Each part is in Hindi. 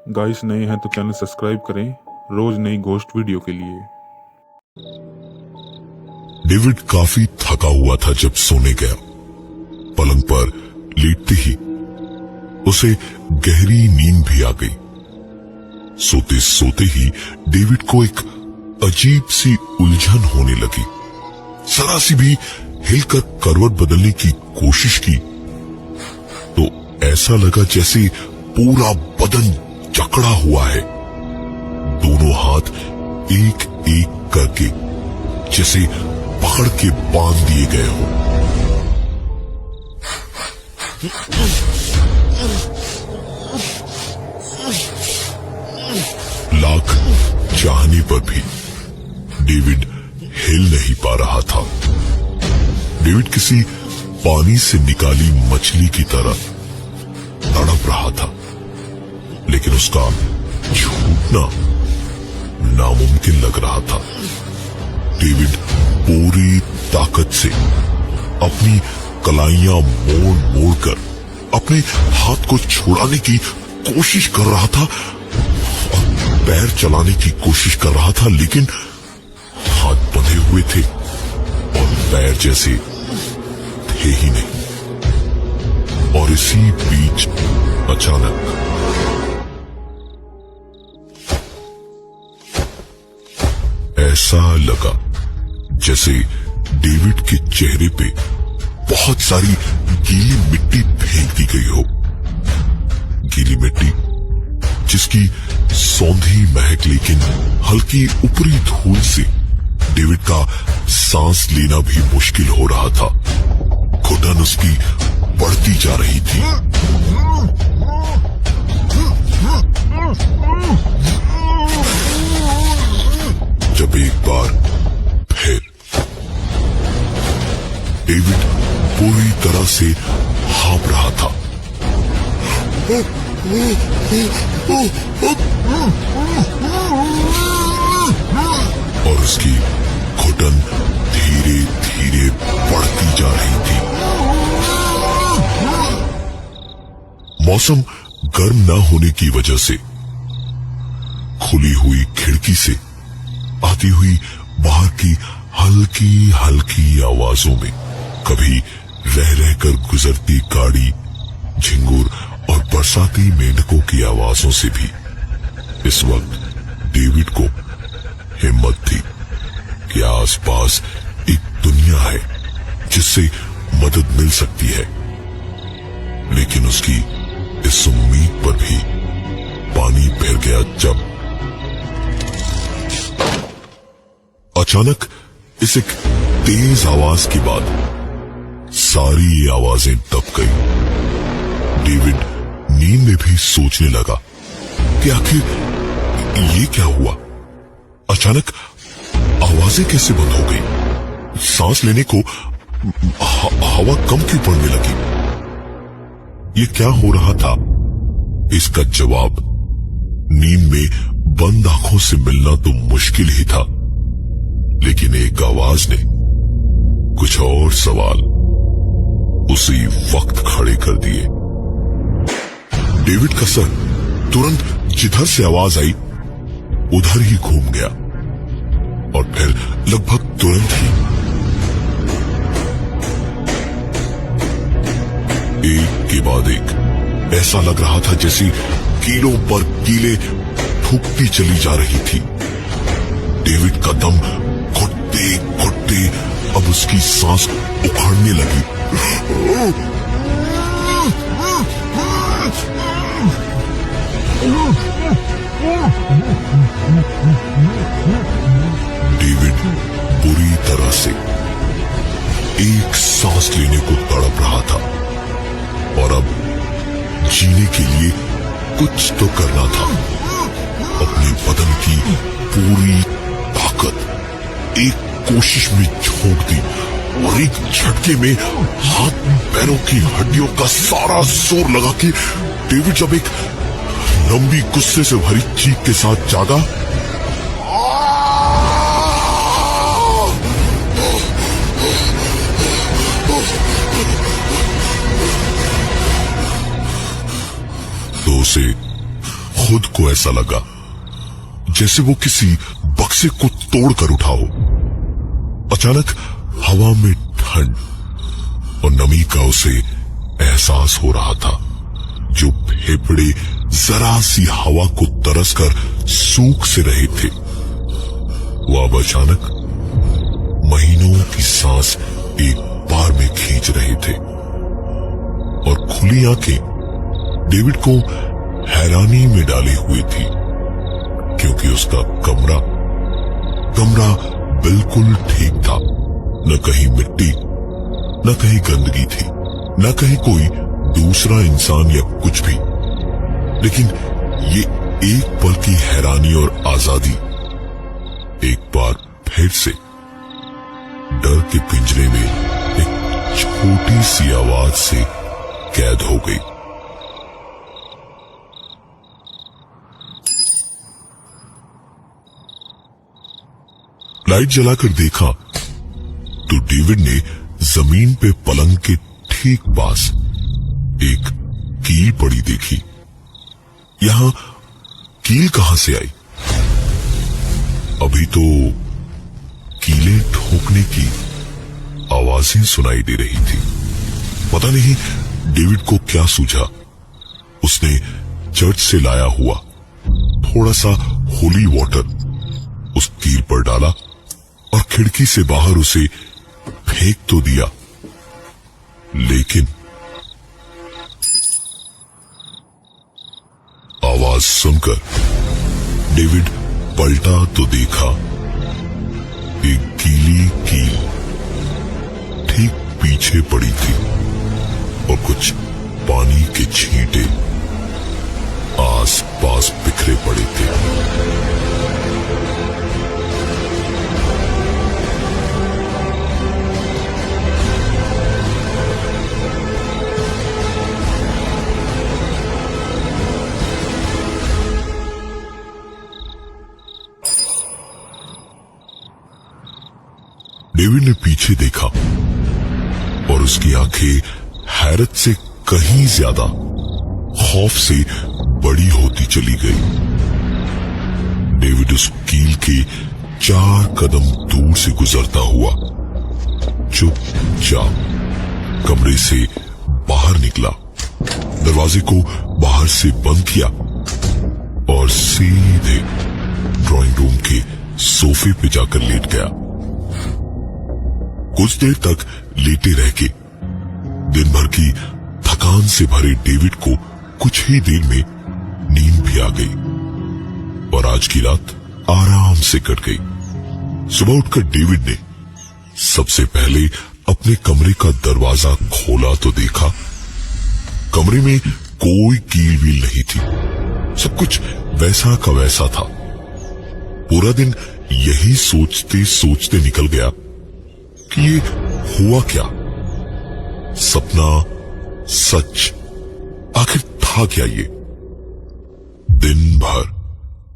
गाइस नए हैं तो चैनल सब्सक्राइब करें रोज नई घोस्ट वीडियो के लिए। डेविड काफी थका हुआ था जब सोने गया। पलंग पर लेटते ही उसे गहरी नींद भी आ गई। सोते सोते ही डेविड को एक अजीब सी उलझन होने लगी। जरा सी भी हिलकर करवट बदलने की कोशिश की तो ऐसा लगा जैसे पूरा बदन जकड़ा हुआ है। दोनों हाथ एक एक करके जैसे पकड़ के बांध दिए गए हो। लाख चाहने पर भी डेविड हिल नहीं पा रहा था। डेविड किसी पानी से निकाली मछली की तरह तड़प रहा था, लेकिन उसका छूटना नामुमकिन लग रहा था। डेविड पूरी ताकत से अपनी कलाइयां मोड़ मोड़ कर अपने हाथ को छुड़ाने की कोशिश कर रहा था और पैर चलाने की कोशिश कर रहा था, लेकिन हाथ बंधे हुए थे और पैर जैसे थे ही नहीं। और इसी बीच अचानक ऐसा लगा जैसे डेविड के चेहरे पे बहुत सारी गीली मिट्टी फेंक दी गई हो। गीली मिट्टी जिसकी सौंधी महक, लेकिन हल्की ऊपरी धूल से डेविड का सांस लेना भी मुश्किल हो रहा था। घुटन उसकी बढ़ती जा रही थी। जब एक बार फिर डेविड पूरी तरह से हाँफ रहा था। और उसकी घुटन धीरे धीरे बढ़ती जा रही थी। मौसम गर्म न होने की वजह से खुली हुई खिड़की से आती हुई बाहर की हल्की हल्की आवाजों में कभी रह रहकर गुजरती गाड़ी, झिंगुर और बरसाती मेंढकों की आवाजों से भी इस वक्त डेविड को हिम्मत थी कि आसपास एक दुनिया है जिससे मदद मिल सकती है। लेकिन उसकी इस उम्मीद पर भी पानी फिर गया जब अचानक इस एक तेज आवाज के बाद सारी आवाजें दब गई। डेविड नींद में भी सोचने लगा कि आखिर ये क्या हुआ। अचानक आवाजें कैसे बंद हो गई। सांस लेने को हवा कम क्यों पड़ने लगी। ये क्या हो रहा था, इसका जवाब नींद में बंद आंखों से मिलना तो मुश्किल ही था, लेकिन एक आवाज ने कुछ और सवाल उसी वक्त खड़े कर दिए। डेविड का सर तुरंत जिधर से आवाज आई उधर ही घूम गया और फिर लगभग तुरंत ही एक के बाद एक ऐसा लग रहा था जैसे कीलों पर कीले ठुकती चली जा रही थी। डेविड का दम घुटते घुटते अब उसकी सांस उखड़ने लगी। डेविड बुरी तरह से एक सांस लेने को तड़प रहा था और अब जीने के लिए कुछ तो करना था। अपने बदन की पूरी ताकत एक कोशिश में झोंक दी और एक झटके में हाथ पैरों की हड्डियों का सारा जोर लगा के डेविड जब एक लंबी गुस्से से भरी चीख के साथ जागा तो उसे खुद को ऐसा लगा जैसे वो किसी बक्से को तोड़कर उठा हो। अचानक हवा में ठंड और नमी का उसे एहसास हो रहा था। जो फेफड़े जरा सी हवा को तरसकर सूख से रहे थे, वो अब अचानक महीनों की सांस एक बार में खींच रहे थे। और खुली आंखें डेविड को हैरानी में डाली हुई थी, क्योंकि उसका कमरा बिल्कुल ठीक था। न कहीं मिट्टी, न कहीं गंदगी थी, न कहीं कोई दूसरा इंसान या कुछ भी। लेकिन ये एक पल की हैरानी और आजादी एक बार फिर से डर के पिंजरे में एक छोटी सी आवाज से कैद हो गई। लाइट जलाकर देखा तो डेविड ने जमीन पे पलंग के ठीक पास एक कील पड़ी देखी। यहां कील कहां से आई? अभी तो कीलें ठोकने की आवाजें सुनाई दे रही थी। पता नहीं डेविड को क्या सूझा। उसने चर्च से लाया हुआ थोड़ा सा होली वाटर उस कील पर डाला और खिड़की से बाहर उसे फेंक तो दिया, लेकिन आवाज सुनकर डेविड पलटा तो देखा एक गीली कील ठीक पीछे पड़ी थी और कुछ पानी के छींटे आस पास बिखरे पड़े थे। डेविड ने पीछे देखा और उसकी आंखें हैरत से कहीं ज्यादा खौफ से बड़ी होती चली गई। डेविड उस कील के 4 कदम दूर से गुजरता हुआ चुपचाप कमरे से बाहर निकला, दरवाजे को बाहर से बंद किया और सीधे ड्राइंग रूम के सोफे पे जाकर लेट गया। कुछ देर तक लेटे रह के दिन भर की थकान से भरे डेविड को कुछ ही देर में नींद भी आ गई और आज की रात आराम से कट गई। सुबह उठकर डेविड ने सबसे पहले अपने कमरे का दरवाजा खोला तो देखा कमरे में कोई कील वील नहीं थी। सब कुछ वैसा का वैसा था। पूरा दिन यही सोचते सोचते निकल गया कि ये हुआ क्या, सपना, सच, आखिर था क्या ये। दिन भर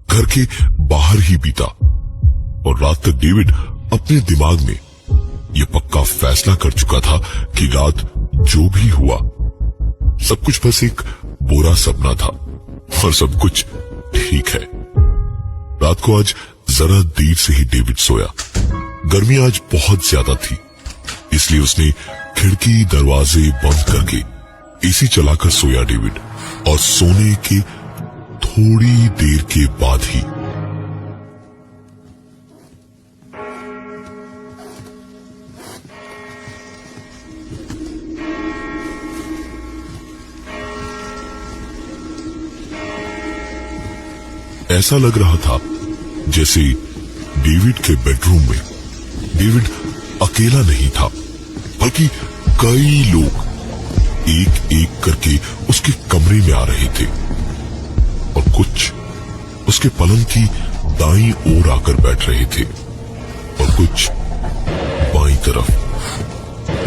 घर के बाहर ही बीता और रात तक डेविड अपने दिमाग में ये पक्का फैसला कर चुका था कि रात जो भी हुआ सब कुछ बस एक बुरा सपना था और सब कुछ ठीक है। रात को आज जरा देर से ही डेविड सोया। गर्मी आज बहुत ज्यादा थी, इसलिए उसने खिड़की दरवाजे बंद करके एसी चलाकर सोया डेविड। और सोने के थोड़ी देर के बाद ही ऐसा लग रहा था जैसे डेविड के बेडरूम में डेविड अकेला नहीं था, बल्कि कई लोग एक एक करके उसके कमरे में आ रहे थे और कुछ उसके पलंग की दाईं ओर आकर बैठ रहे थे और कुछ बाईं तरफ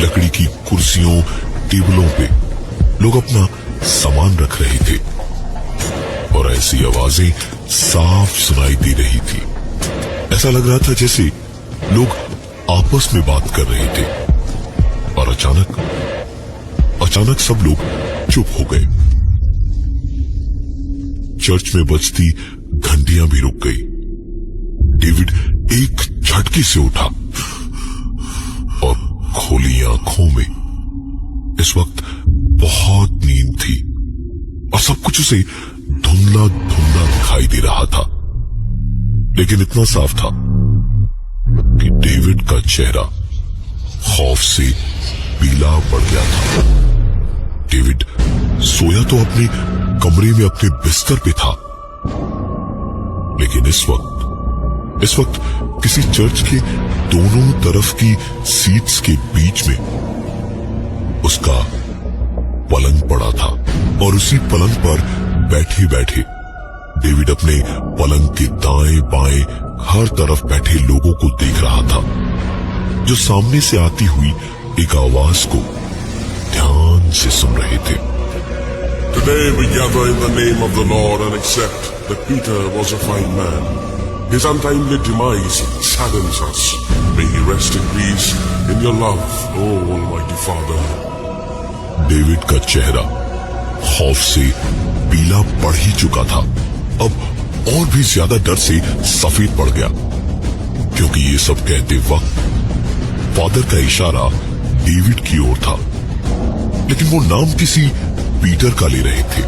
लकड़ी की कुर्सियों टेबलों पे लोग अपना सामान रख रहे थे और ऐसी आवाजें साफ सुनाई दे रही थी। ऐसा लग रहा था जैसे लोग आपस में बात कर रहे थे और अचानक सब लोग चुप हो गए। चर्च में बजती घंटियां भी रुक गई। डेविड एक झटके से उठा और खोली आंखों में इस वक्त बहुत नींद थी और सब कुछ उसे धुंधला धुंधला दिखाई दे रहा था, लेकिन इतना साफ था कि डेविड का चेहरा खौफ से पीला पड़ गया था। डेविड सोया तो अपने कमरे में अपने बिस्तर पे था, लेकिन इस वक्त किसी चर्च के दोनों तरफ की सीट्स के बीच में उसका पलंग पड़ा था और उसी पलंग पर बैठे बैठे डेविड अपने पलंग के दाएं बाएं हर तरफ बैठे लोगों को देख रहा था, जो सामने से आती हुई एक आवाज को ध्यान से सुन रहे थे। Today we gather in the name of the Lord and accept that Peter was a fine man. His untimely demise saddens us. May he rest in peace in your love, O Almighty Father. David का चेहरा खौफ से पीला पड़ ही चुका था, अब और भी ज्यादा डर से सफेद पड़ गया, क्योंकि ये सब कहते वक्त फादर का इशारा डेविड की ओर था, लेकिन वो नाम किसी पीटर का ले रहे थे।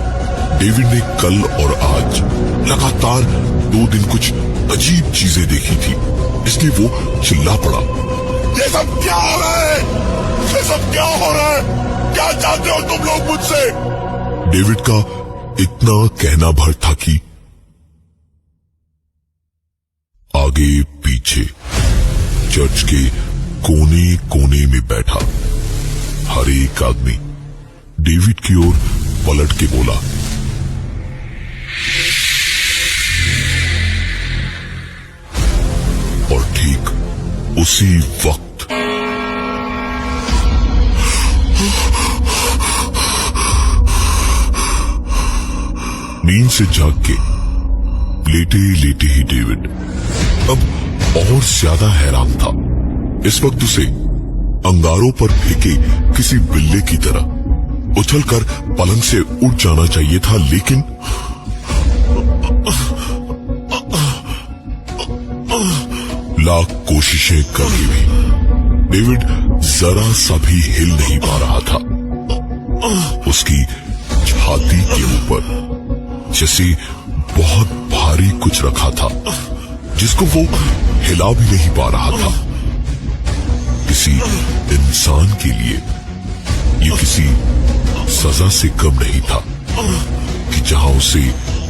डेविड ने कल और आज लगातार 2 दिन कुछ अजीब चीजें देखी थी, इसलिए वो चिल्ला पड़ा, ये सब क्या हो रहा है? ये सब क्या हो रहा है? क्या चाहते हो तुम लोग मुझसे? डेविड का इतना कहना भर था कि आगे पीछे चर्च के कोने कोने में बैठा हर एक आदमी डेविड की ओर पलट के बोला, और ठीक उसी वक्त नींद से जाग के लेटे लेटे ही डेविड अब और ज्यादा हैरान था। इस वक्त उसे अंगारों पर फेंके किसी बिल्ले की तरह उछलकर पलंग से उठ जाना चाहिए था, लेकिन लाख कोशिशें करके भी डेविड जरा सा भी हिल नहीं पा रहा था। उसकी छाती के ऊपर जैसे बहुत भारी कुछ रखा था, जिसको वो हिला भी नहीं पा रहा था। किसी इंसान के लिए ये किसी सजा से कम नहीं था कि जहां उसे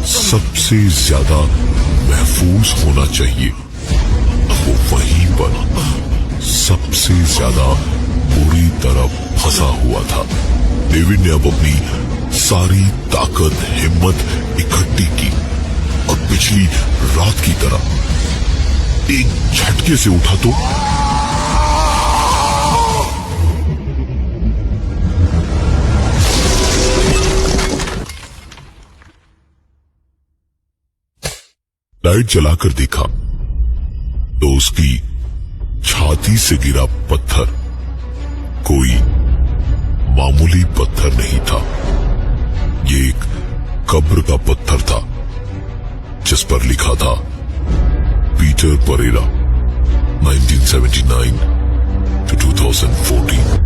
सबसे ज्यादा महफूज होना चाहिए, वो वहीं पर सबसे ज्यादा बुरी तरह फंसा हुआ था। डेविड ने अब अपनी सारी ताकत हिम्मत इकट्ठी की और पिछली रात की तरह एक झटके से उठा तो लाइट जलाकर देखा तो उसकी छाती से गिरा पत्थर कोई मामूली पत्थर नहीं था। ये एक कब्र का पत्थर था जिस पर लिखा था पीटर परेरा 1979 to 2014।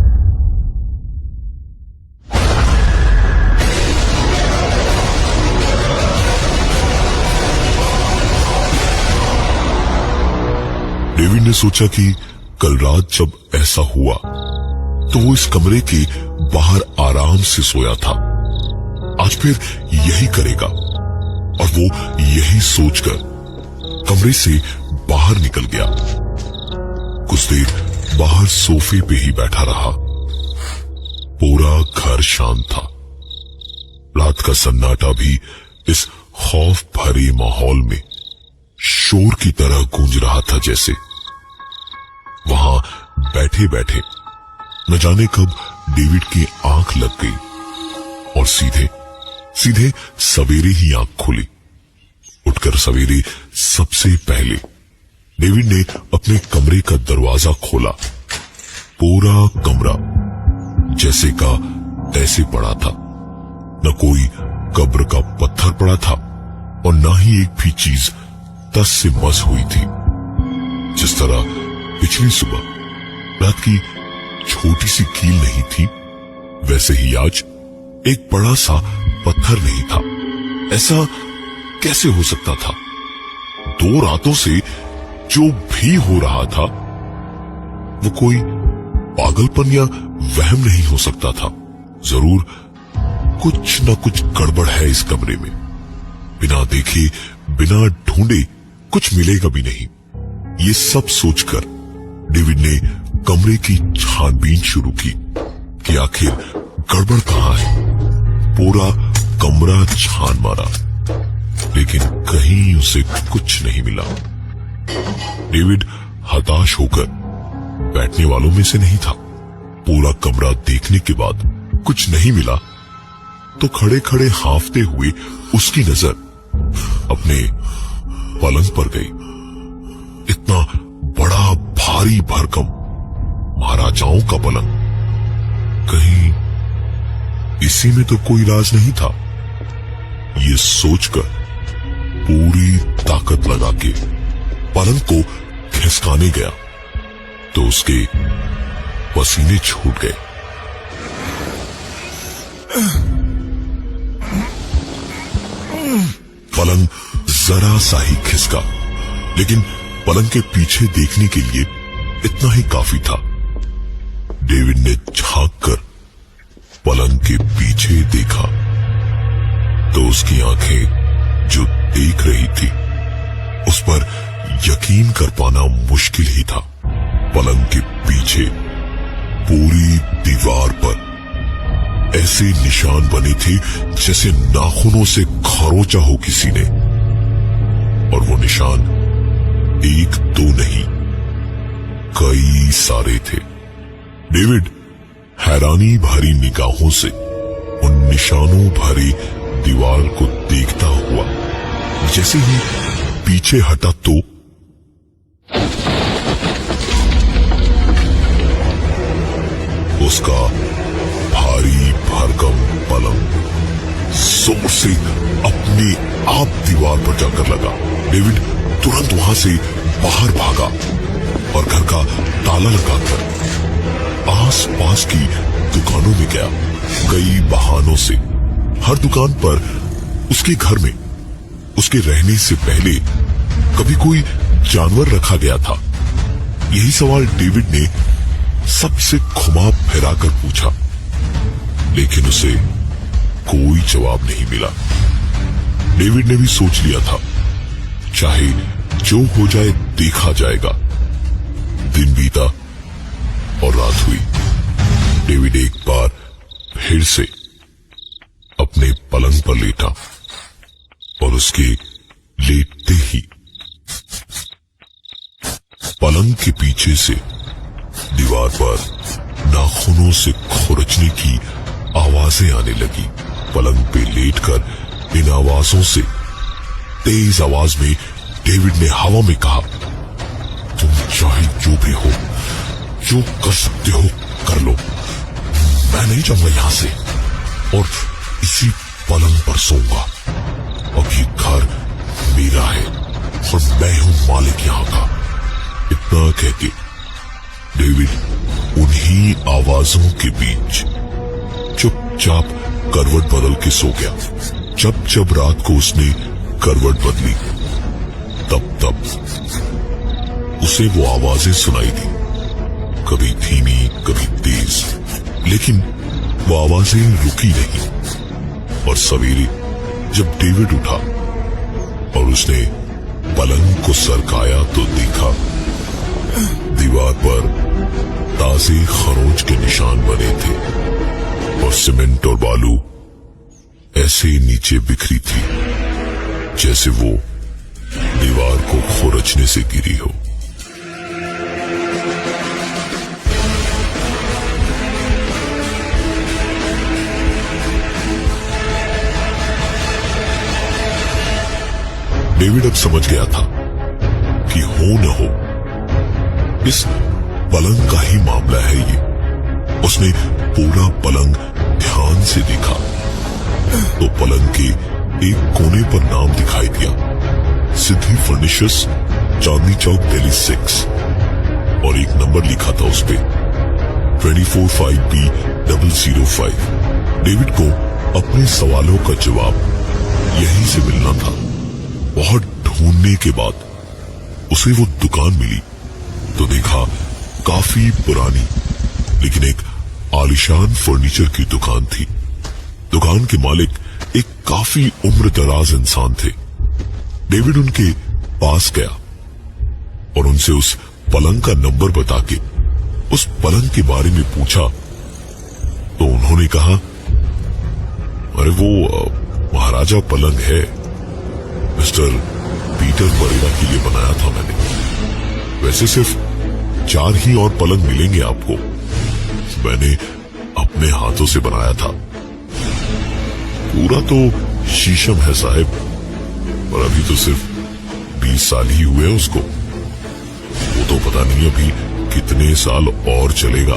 डेविड ने सोचा कि कल रात जब ऐसा हुआ तो वो इस कमरे के बाहर आराम से सोया था, आज फिर यही करेगा। और वो यही सोचकर कमरे से बाहर निकल गया। कुछ देर बाहर सोफे पे ही बैठा रहा। पूरा घर शांत था। रात का सन्नाटा भी इस खौफ भरे माहौल में शोर की तरह गूंज रहा था, जैसे वहां बैठे बैठे न जाने कब डेविड की आंख लग गई और सीधे सीधे सवेरे ही आंख खुली। उठकर सवेरे सबसे पहले डेविड ने अपने कमरे का दरवाजा खोला। पूरा कमरा जैसे का तैसे पड़ा था। न कोई कब्र का पत्थर पड़ा था, और ना ही एक भी चीज तस से मस हुई थी। जिस तरह पिछली सुबह रात की छोटी सी कील नहीं थी, वैसे ही आज एक बड़ा सा पत्थर नहीं था। ऐसा कैसे हो सकता था? 2 रातों से जो भी हो रहा था वो कोई पागलपन या वहम नहीं हो सकता था। जरूर कुछ न कुछ गड़बड़ है इस कमरे में। बिना देखे, बिना ढूंढे कुछ मिलेगा भी नहीं। ये सब सोचकर डेविड ने कमरे की छानबीन शुरू की कि आखिर गड़बड़ कहां है। पूरा कमरा छान मारा, लेकिन कहीं उसे कुछ नहीं मिला। डेविड हताश होकर बैठने वालों में से नहीं था। पूरा कमरा देखने के बाद कुछ नहीं मिला तो खड़े खड़े हांफते हुए उसकी नजर अपने पलंग पर गई। इतना बड़ा भारी भरकम महाराजाओं का पलंग, कहीं इसी में तो कोई राज नहीं था। ये सोचकर पूरी ताकत लगा के पलंग को खिसकाने गया तो उसके पसीने छूट गए। पलंग जरा सा ही खिसका, लेकिन पलंग के पीछे देखने के लिए इतना ही काफी था। डेविड ने झांक कर पलंग के पीछे देखा तो उसकी आंखें जो देख रही थी उस पर यकीन कर पाना मुश्किल ही था। पलंग के पीछे पूरी दीवार पर ऐसे निशान बने थे जैसे नाखूनों से खरोचा हो किसी ने, और वो निशान 1-2 नहीं, कई सारे थे। डेविड हैरानी भरी निगाहों से उन निशानों भरी दीवार को देखता हुआ जैसे ही पीछे हटा तो उसका भारी भरकम पलंग जोर से अपने आप दीवार पर जाकर लगा। डेविड तुरंत वहां से बाहर भागा और घर का ताला लगाकर आस-पास की दुकानों में गया। कई बहानों से हर दुकान पर उसके घर में उसके रहने से पहले कभी कोई जानवर रखा गया था। यही सवाल डेविड ने सबसे घुमा फिराकर पूछा, लेकिन उसे कोई जवाब नहीं मिला। डेविड ने भी सोच लिया था, चाहे जो हो जाए देखा जाएगा। दिन बीता और रात हुई। डेविड एक बार फिर से अपने पलंग पर लेटा और उसके लेटते ही पलंग के पीछे से दीवार पर नाखूनों से खुरचने की आवाजें आने लगी। पलंग पे लेटकर इन आवाजों से तेज आवाज में डेविड ने हवा में कहा, तुम चाहे जो भी हो, जो कर सकते हो कर लो, मैं नहीं जाऊंगा यहां से और इसी पलंग पर सोऊंगा। अब ये घर मेरा है और मैं हूं मालिक यहां का। इतना कहके डेविड उन्हीं आवाजों के बीच चुपचाप करवट बदल के सो गया। जब जब रात को उसने करवट बदली तब तब उसे वो आवाजें सुनाई दी, कभी धीमी कभी तेज, लेकिन वो आवाजें रुकी नहीं। और सवेरे जब डेविड उठा और उसने पलंग को सरकाया तो देखा दीवार पर ताजे खरोंच के निशान बने थे और सीमेंट और बालू ऐसे नीचे बिखरी थी जैसे वो दीवार को खुरचने से गिरी हो। डेविड अब समझ गया था कि हो न हो इस पलंग का ही मामला है ये। उसने पूरा पलंग ध्यान से देखा तो पलंग के एक कोने पर नाम दिखाई दिया, सिद्धि फर्निचर्स, चांदनी चौक, दिल्ली 6, और एक नंबर लिखा था उस पे 245B005। डेविड को अपने सवालों का जवाब यहीं से मिलना था। बहुत ढूंढने के बाद उसे वो दुकान मिली तो देखा काफी पुरानी लेकिन एक आलीशान फर्नीचर की दुकान थी। दुकान के मालिक एक काफी उम्रदराज इंसान थे। डेविड उनके पास गया और उनसे उस पलंग का नंबर बता के उस पलंग के बारे में पूछा तो उन्होंने कहा, अरे वो महाराजा पलंग है, मिस्टर पीटर परेरा के लिए बनाया था मैंने। वैसे सिर्फ 4 ही और पलंग मिलेंगे आपको, मैंने अपने हाथों से बनाया था। पूरा तो शीशम है साहब, और अभी तो सिर्फ 20 साल ही हुए उसको। वो तो पता नहीं अभी कितने साल और चलेगा।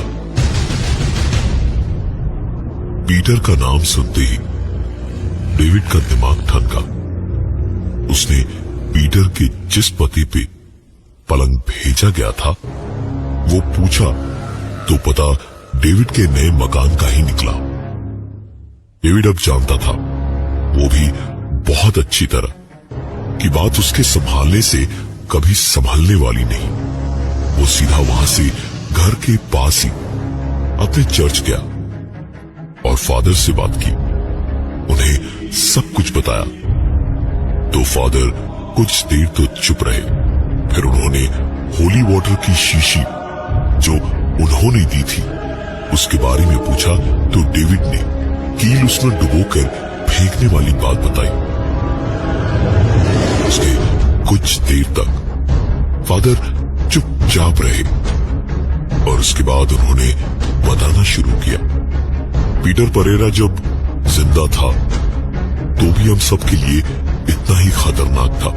पीटर का नाम सुनते ही डेविड का दिमाग ठनका। उसने पीटर के जिस पते पे पलंग भेजा गया था वो पूछा तो पता डेविड के नए मकान का ही निकला। डेविड अब जानता था, वो भी बहुत अच्छी तरह, कि बात उसके संभालने से कभी संभलने वाली नहीं। वो सीधा वहां से घर के पास ही अपने चर्च गया और फादर से बात की, उन्हें सब कुछ बताया। तो फादर कुछ देर तो चुप रहे, फिर उन्होंने होली वाटर की शीशी जो उन्होंने दी थी उसके बारे में पूछा तो डेविड ने कील उसमें डुबोकर फेंकने वाली बात बताई। उसके कुछ देर तक फादर चुपचाप रहे और उसके बाद उन्होंने बताना शुरू किया। पीटर परेरा जब जिंदा था तो भी हम सबके लिए इतना ही खतरनाक था।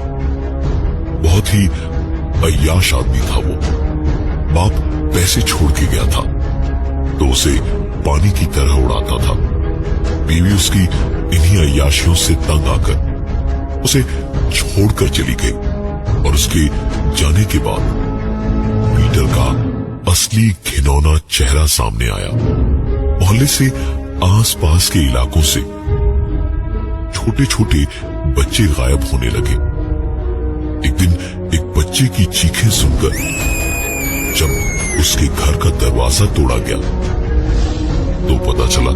बहुत ही अय्याश आदमी था वो। बाप पैसे छोड़ के गया था तो उसे पानी की तरह उड़ाता था। बीवी उसकी इन्हीं अय्याशियों से तंग आकर उसे छोड़कर चली गई और उसके जाने के बाद पीटर का असली घिनौना चेहरा सामने आया। मोहल्ले से आसपास के इलाकों से छोटे छोटे बच्चे गायब होने लगे। एक दिन एक बच्चे की चीखें सुनकर जब उसके घर का दरवाजा तोड़ा गया तो पता चला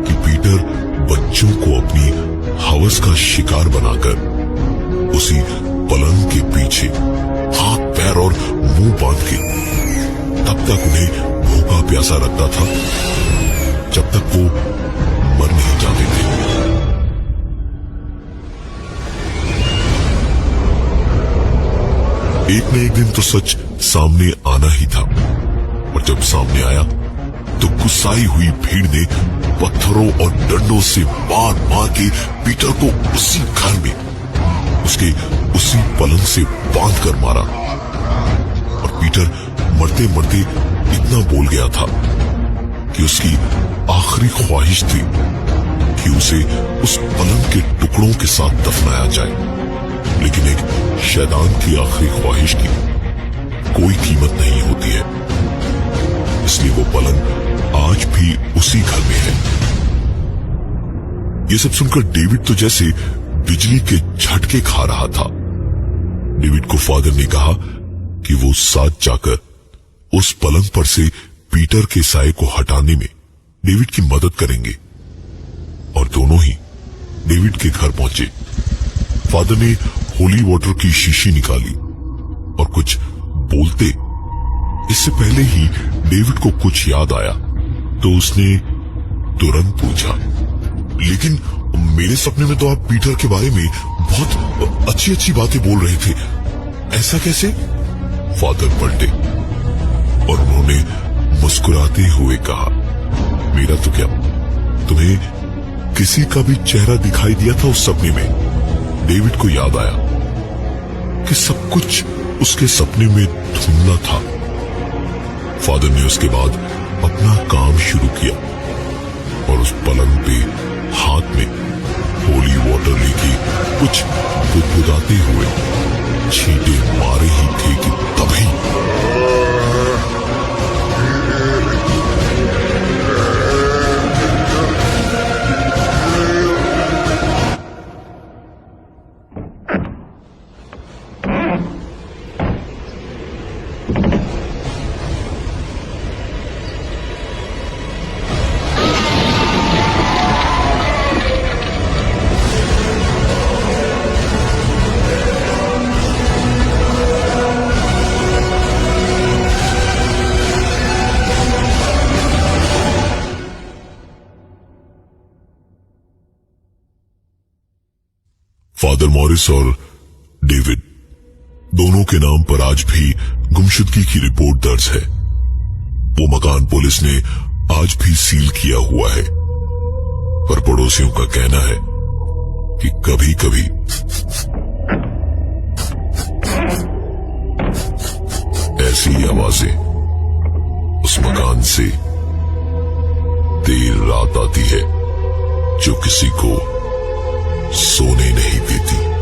कि पीटर बच्चों को अपनी हवस का शिकार बनाकर उसी पलंग के पीछे हाथ पैर और मुंह बांध के तब तक उन्हें भूखा प्यासा रखता था जब तक वो मर नहीं जाते थे। एक न एक दिन तो सच सामने आना ही था, और जब सामने आया तो गुस्साई हुई भीड़ ने पत्थरों और डंडों से मार मार के पीटर को उसी घर में उसके उसी पलंग से बांध कर मारा। और पीटर मरते मरते इतना बोल गया था कि उसकी आखिरी ख्वाहिश थी कि उसे उस पलंग के टुकड़ों के साथ दफनाया जाए, लेकिन एक शैतान की आखिरी ख्वाहिश की कोई कीमत नहीं होती है, इसलिए वो पलंग आज भी उसी घर में है। ये सब सुनकर डेविड तो जैसे बिजली के झटके खा रहा था। डेविड को फादर ने कहा कि वो साथ जाकर उस पलंग पर से पीटर के साए को हटाने में डेविड की मदद करेंगे, और दोनों ही डेविड के घर पहुंचे। फादर ने होली वाटर की शीशी निकाली और कुछ बोलते इससे पहले ही डेविड को कुछ याद आया तो उसने तुरंत पूछा, लेकिन मेरे सपने में तो आप पीटर के बारे में बहुत अच्छी अच्छी बातें बोल रहे थे, ऐसा कैसे? फादर पलटे और उन्होंने मुस्कुराते हुए कहा, मेरा तो क्या, तुम्हें किसी का भी चेहरा दिखाई दिया था उस सपने में? डेविड को याद आया कि सब कुछ उसके सपने में धुंधला था। फादर ने उसके बाद अपना काम शुरू किया और उस पलंग पे हाथ में होली वाटर लेके कुछ बुदबुदाते हुए छींटे मारे ही थे कि तभी फादर मॉरिस और डेविड दोनों के नाम पर आज भी गुमशुदगी की रिपोर्ट दर्ज है। वो मकान पुलिस ने आज भी सील किया हुआ है, पर पड़ोसियों का कहना है कि कभी कभी ऐसी आवाजें उस मकान से देर रात आती है जो किसी को सोने नहीं देती।